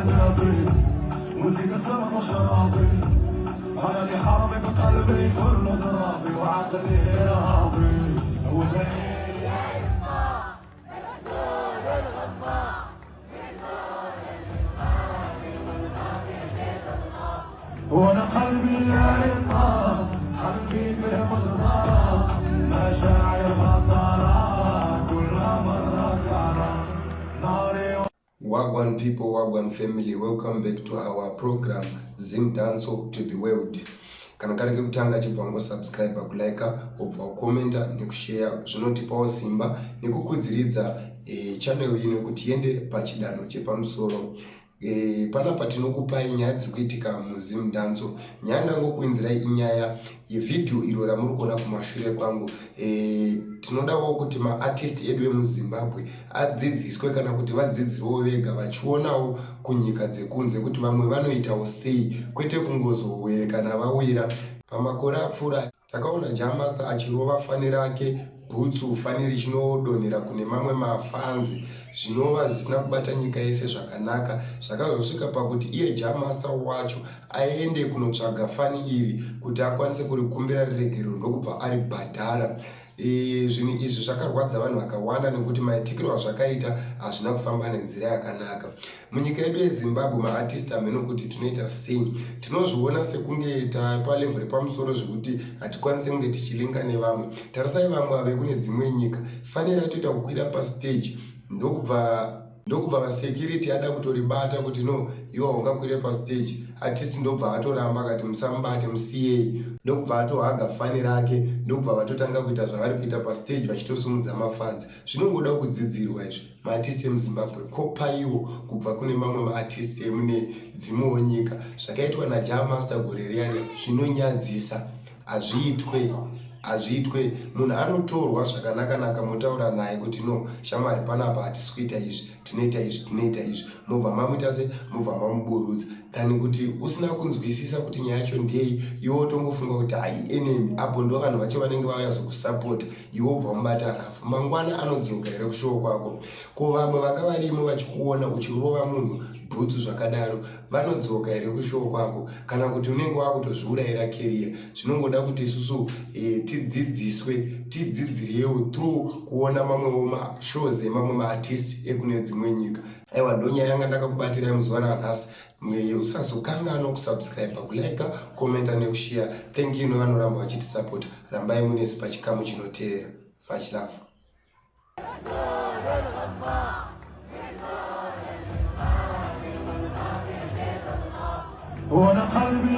عذابي موسيقى سما وشرابي أنا اللي حامي في قلبي كل ضرابي وعقلي رابي هو الليل يا يما مسجون الغمام وانا قلبي يا يما قلبي به مضرار مشاعر غدارة كل مرة كرة ناري. Wagwan people, Wagwan family, welcome back to our program Zim Danso to the World. Kana kareke kutanga chibva subscribe, kulike, obva commenta nekushare zvinotipawo simba nekukudziridza channel ino kuti iende pachidanho chepamusoro. Panapa tinokupai nyaya dziri kuitika muZim Danso. Nyaya ndangokuinzirai inyaya yevidhio iro ramuri kuona kumashure kwangu. Tinodawo kuti maartist edu emuZimbabwe adzidziswe kana kuti vadzidzirewo vega vachionawo kunyika dzekunze kuti vamwe vanoitawo sei, kwete kungozowerekana vawira. Pamakore apfuura takaona Jamaster achirova fani rake bhutsu, fani richinodonhera kune mamwe mafanzi, zvinova zvisina kubata nyika yese zvakanaka. Zvakazosvika pakuti iye Jamaster wacho aende kunotsvaga fani iri kuti akwanise kurikumbira riregerero ndokubva aribhadhara. Zvinhu izvi zvakarwadza vanhu vakawanda nekuti maitikiro azvakaita hazvina kufamba nenzira yakanaka. Munyika yedu yeZimbabwe maartist ameno kuti tunoita sei, tinozviona sekunge palevel repamusoro zvekuti hatikwanisi kunge tichilinga nevamwe. Tarisai vamwe ave kune dzimwe nyika, fanira toita kukwira pastage ndokubva vasecurity ada kutoribata kuti no iwa ungakwire pastage. Artist ndobva atoramba akati musamubate musiyei, ndokubva atohaga fani rake, ndokubva vatotanga kuita zvavari kuita pastage vachitosumudza mafadzi. Zvinongoda kudzidzirwa izvi. Maartist emuZimbabwe kopaiwo kubva kune mamwe maartist emune dzimwewo nyika. Zvakaitwa naJamaster gore riya zvinonyadzisa. Azviitwe. Munhu anotorwa zvakanaka motaura naye kuti no shamwari panapa hatisi kuita izvi, tinoita izvi, mobva mamuita se, mobva mamuburutsa. Kana kuti usina kunzwisisa kuti nyaya yacho ndei, iwe wotongofunga kuti hai enemy, apo ndo vanhu vacho vanenge vauya zokusapota, iwe wobva mubata rafu. Mangwana anodzoka here kushowo kwako? Ko vamwe vanga varimo vachikuona uchirova munhu bhutsu zvakadaro vanodzoka here kushowo kwako? Kana kuti unenge wakutozviurayira career? Zvinongoda kuti isusu tidzidzirewo through kuona mamwewo mashows emamwe maartist ekune dzimwe nyika. Aiwa, ndo nyaya yanga ndakakubatirai muzuva ranhasi. Usazokanganwa kusubscribe, kulike, commenta nekushare. Thank you nevanoramba vachitisapota. Rambai munesu pachikamu chinoteera. Much love. وانا قلبي